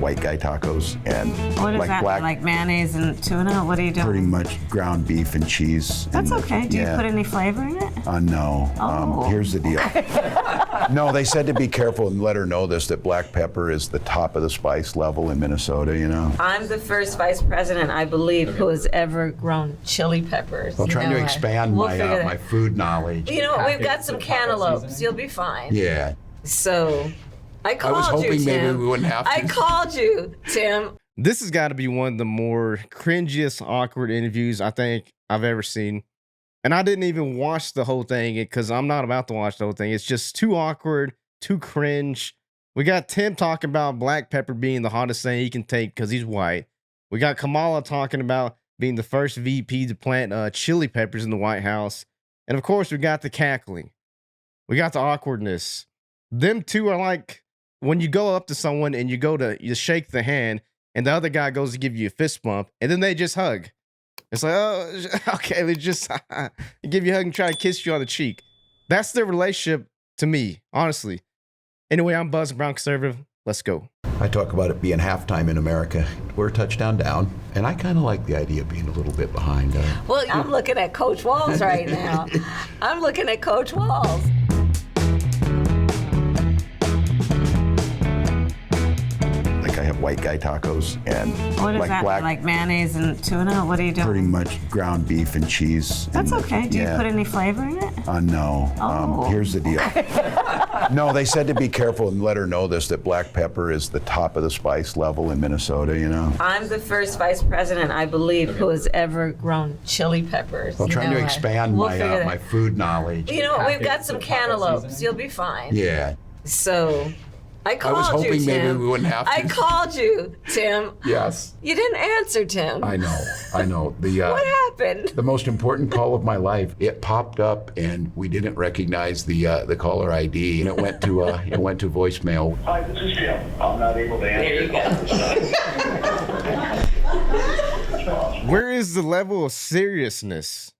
white guy tacos and What is like that? black, Like mayonnaise and tuna? What are you doing? pretty much ground beef and cheese. That's and, okay. Do you yeah. put any flavor in it? No. Oh. Here's the deal. No, they said to be careful and let her know this, that black pepper is the top of the spice level in Minnesota, you know. I'm the first vice president, I believe, who has ever grown chili peppers. I'm trying to expand We'll figure my food knowledge. You know what? We've got some cantaloupes. You'll be fine. Yeah. So, I called was hoping you, Tim. maybe we wouldn't have to. I called you, Tim. This has got to be one of the more cringiest, awkward interviews I think I've ever seen. And I didn't even watch the whole thing because I'm not about to watch the whole thing. It's just too awkward, too cringe. We got Tim talking about black pepper being the hottest thing he can take because he's white. We got Kamala talking about being the first VP to plant chili peppers in the White House. And of course, we got the cackling. We got the awkwardness. Them two are like when you go up to someone and you shake the hand and the other guy goes to give you a fist bump and then they just hug. It's like, oh, okay, they just give you a hug and try to kiss you on the cheek. That's their relationship to me, honestly. Anyway, I'm Buzz, Brown Conservative. Let's go. I talk about it being halftime in America. We're a touchdown down, and I kind of like the idea of being a little bit behind. Well, I'm looking at Coach Walz right now. I'm looking at Coach Walz. Like I have white guy tacos and What is like that? black, Like mayonnaise and tuna? What are you doing? pretty much ground beef and cheese. That's and, okay. Do you yeah. put any flavor in it? No. Oh. Here's the deal. No, they said to be careful and let her know this, that black pepper is the top of the spice level in Minnesota, you know. I'm the first vice president, I believe, who has ever grown chili peppers. I'm trying to expand We'll figure my food knowledge. You know what? We've got some cantaloupes. You'll be fine. Yeah. So, I I called was hoping you, Tim. maybe we wouldn't have to. I called you, Tim. Yes. You didn't answer, Tim. I know. What happened? The most important call of my life. It popped up, and we didn't recognize the caller ID, and it went to voicemail. Hi, this is Tim. I'm not able to answer. There you go. Where is the level of seriousness?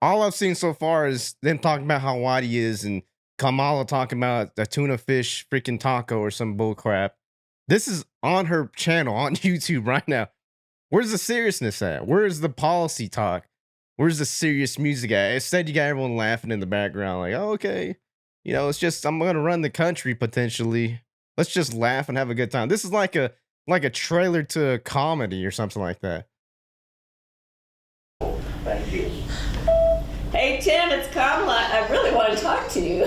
All I've seen so far is them talking about how white he is and Kamala talking about a tuna fish freaking taco or some bull crap. This is on her channel on YouTube right now. Where's the seriousness at? Where's the policy talk? Where's the serious music at? Instead, you got everyone laughing in the background like, oh, okay. You know, it's just, I'm going to run the country potentially. Let's just laugh and have a good time. This is like a trailer to a comedy or something like that. Thank you. Hey, Tim, it's Kamala. I really want to talk to you.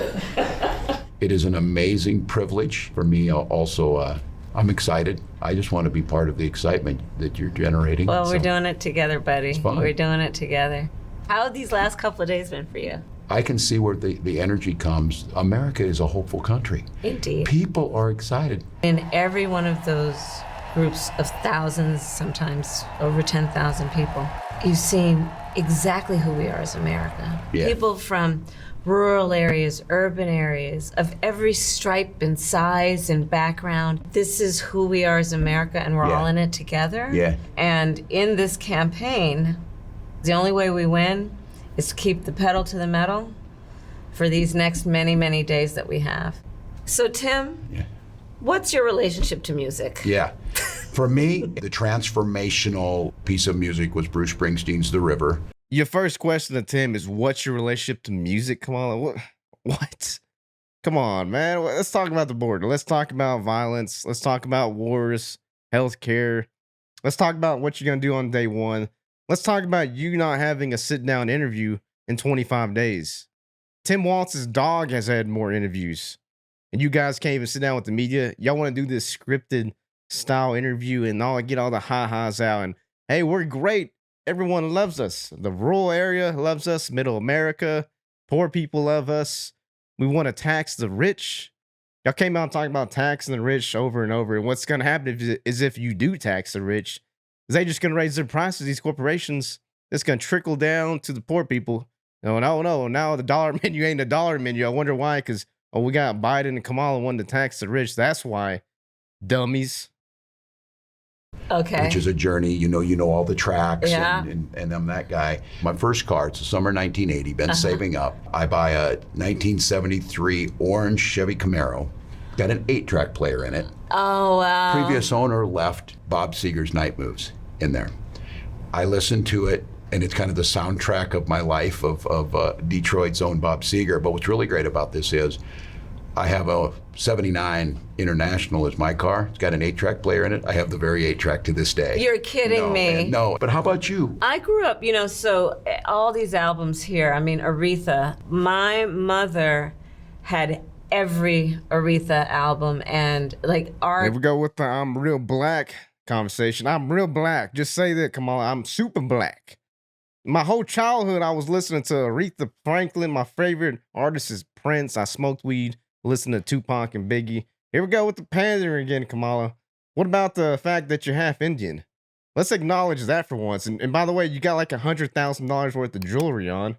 It is an amazing privilege for me. Also, I'm excited. I just want to be part of the excitement that you're generating. Well, we're So doing it together, buddy. It's fun. We're doing it together. How have these last couple of days been for you? I can see where the energy comes. America is a hopeful country. Indeed. People are excited. In every one of those groups of thousands, sometimes over 10,000 people, you've seen exactly who we are as America. Yeah. People from rural areas, urban areas, of every stripe and size and background. This is who we are as America, and we're Yeah. all in it together. Yeah. And in this campaign, the only way we win is to keep the pedal to the metal for these next many, many days that we have. So, Tim, Yeah. what's your relationship to music? Yeah. For me, the transformational piece of music was Bruce Springsteen's The River. Your first question to Tim is, what's your relationship to music? Kamala, what? Come on, man. Let's talk about the border. Let's talk about violence. Let's talk about wars, healthcare. Let's talk about what you're going to do on day one. Let's talk about you not having a sit-down interview in 25 days. Tim Walz's dog has had more interviews. And you guys can't even sit down with the media. Y'all want to do this scripted style interview and all get all the ha-has out. And, hey, we're great. Everyone loves us. The rural area loves us. Middle America. Poor people love us. We want to tax the rich. Y'all came out talking about taxing the rich over and over. And what's going to happen is if you do tax the rich, is they just going to raise their prices, these corporations. It's going to trickle down to the poor people. No, now the dollar menu ain't a dollar menu. I wonder why, because, oh, we got Biden and Kamala wanting to tax the rich. That's why. Dummies. Okay. Which is a journey, you know all the tracks, Yeah. and I'm that guy. My first car, it's the summer 1980, been saving up. I buy a 1973 orange Chevy Camaro. Got an 8-track player in it. Oh, wow. Previous owner left Bob Seger's Night Moves in there. I listened to it, and it's kind of the soundtrack of my life of Detroit's own Bob Seger. But what's really great about this is I have a 79 International as my car. It's got an 8-track player in it. I have the very 8-track to this day. You're kidding me. No, but how about you? I grew up, so all these albums here, I mean, Aretha, my mother had every Aretha album, and like Here we go with the I'm real black conversation. I'm real black. Just say that, Kamala. I'm super black. My whole childhood, I was listening to Aretha Franklin. My favorite artist is Prince. I smoked weed, listened to Tupac and Biggie. Here we go with the pandering again, Kamala. What about the fact that you're half Indian? Let's acknowledge that for once. And by the way, you got like $100,000 worth of jewelry on.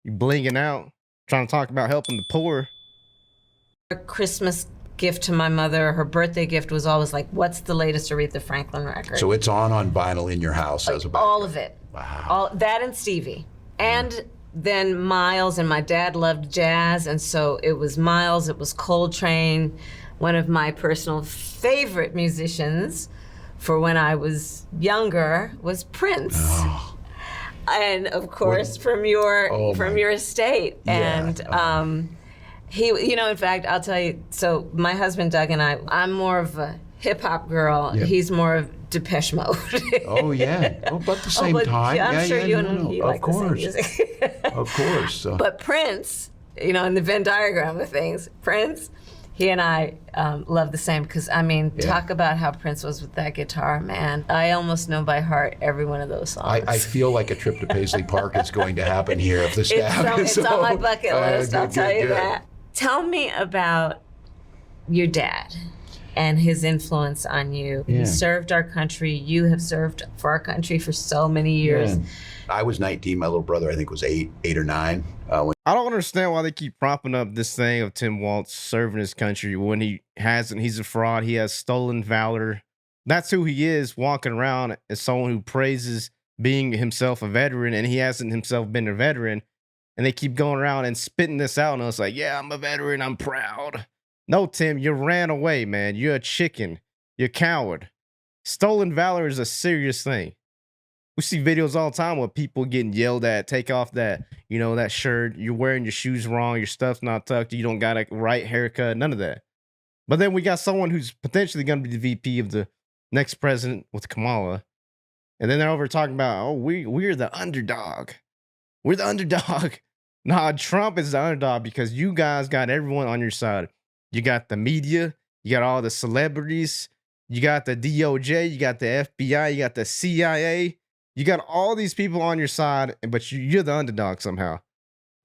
You blinging out, trying to talk about helping the poor. Christmas gift to my mother, her birthday gift was always like, what's the latest Aretha Franklin record? So it's on vinyl in your house as a background. All of it. Wow. All that and Stevie. And then Miles, and my dad loved jazz, and so it was Miles, it was Coltrane, one of my personal favorite musicians for when I was younger was Prince. Oh. And of course from your estate. Yeah. And he, in fact, I'll tell you, so my husband Doug and I'm more of a hip hop girl. Yep. He's more of Depeche Mode. Oh, yeah. Oh, about the same time. Yeah, I'm sure you and he of like course. the same music. Of course. But Prince, in the Venn diagram of things, Prince, he and I love the same, because, talk about how Prince was with that guitar, man. I almost know by heart every one of those songs. I feel like a trip to Paisley Park is going to happen here if the staff It's on my bucket list, I'll tell you good. that. Tell me about your dad and his influence on you. Yeah. He served our country. You have served for our country for so many years. Yeah. I was 19. My little brother, I think, was eight or nine. I don't understand why they keep propping up this thing of Tim Walz serving his country when he hasn't. He's a fraud. He has stolen valor. That's who he is, walking around as someone who praises being himself a veteran, and he hasn't himself been a veteran. And they keep going around and spitting this out, and I was like, yeah, I'm a veteran. I'm proud. No, Tim, you ran away, man. You're a chicken. You're a coward. Stolen valor is a serious thing. We see videos all the time with people getting yelled at. Take off that, that shirt. You're wearing your shoes wrong. Your stuff's not tucked. You don't got a right haircut. None of that. But then we got someone who's potentially going to be the VP of the next president with Kamala. And then they're over talking about, oh, we're the underdog. We're the underdog. Nah, Trump is the underdog because you guys got everyone on your side. You got the media. You got all the celebrities. You got the DOJ. You got the FBI. You got the CIA. You got all these people on your side, but you're the underdog somehow.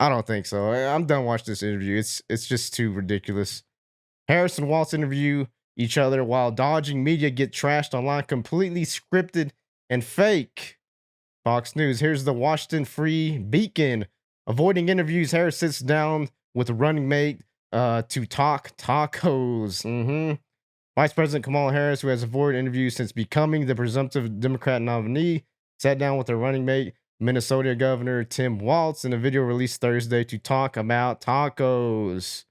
I don't think so. I'm done watching this interview. It's just too ridiculous. Harris and Walz interview each other while dodging media get trashed online, completely scripted and fake. Fox News. Here's the Washington Free Beacon. Avoiding interviews, Harris sits down with a running mate to talk tacos. Vice President Kamala Harris, who has avoided interviews since becoming the presumptive Democrat nominee, sat down with her running mate, Minnesota Governor Tim Walz, in a video released Thursday to talk about tacos.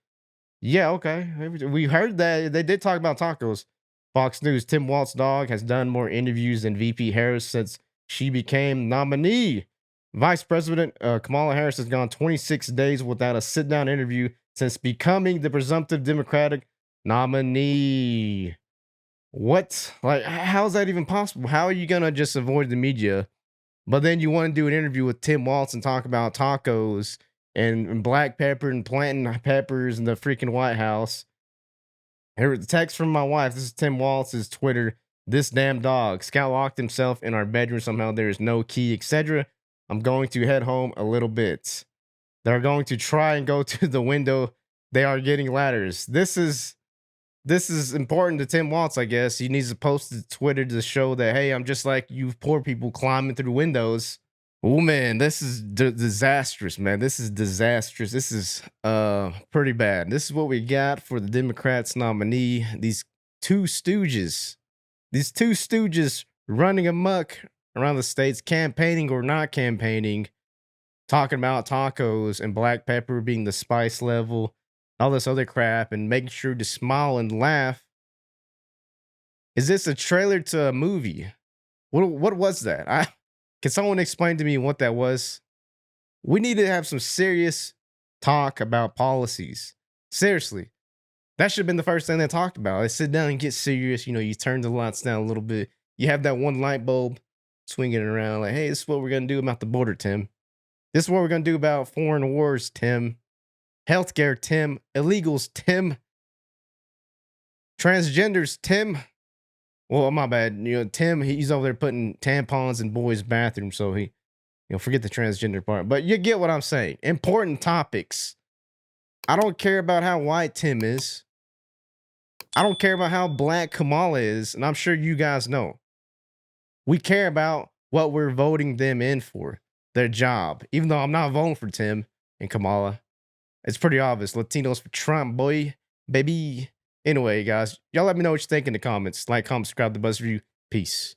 Yeah, okay. We heard that. They did talk about tacos. Fox News. Tim Walz's dog has done more interviews than VP Harris since she became nominee. Vice President Kamala Harris has gone 26 days without a sit-down interview since becoming the presumptive Democratic nominee. What? Like, how is that even possible? How are you going to just avoid the media, but then you want to do an interview with Tim Walz and talk about tacos and black pepper and planting peppers in the freaking White House? Here, the text from my wife. This is Tim Walz's Twitter. This damn dog. Scout locked himself in our bedroom. Somehow there is no key, etc. I'm going to head home a little bit. They're going to try and go to the window. They are getting ladders. This is important to Tim Walz, I guess. He needs to post to Twitter to show that, hey, I'm just like you poor people climbing through windows. Oh, man, this is disastrous, man. This is disastrous. This is pretty bad. This is what we got for the Democrats nominee. These two stooges running amok around the states, campaigning or not campaigning, talking about tacos and black pepper being the spice level. all this other crap, and making sure to smile and laugh. Is this a trailer to a movie? What was that? Can someone explain to me what that was? We need to have some serious talk about policies. Seriously. That should have been the first thing they talked about. They sit down and get serious. You know, you turn the lights down a little bit. You have that one light bulb swinging around like, hey, this is what we're going to do about the border, Tim. This is what we're going to do about foreign wars, Tim. Healthcare, Tim. Illegals, Tim. Transgenders, Tim. Well, my bad. You know, Tim, he's over there putting tampons in boys' bathrooms, so he, forget the transgender part. But you get what I'm saying. Important topics. I don't care about how white Tim is. I don't care about how black Kamala is, and I'm sure you guys know. We care about what we're voting them in for, their job. Even though I'm not voting for Tim and Kamala. It's pretty obvious. Latinos for Trump, boy. Baby. Anyway, guys, y'all let me know what you think in the comments. Like, comment, subscribe to BuzzReview. Peace.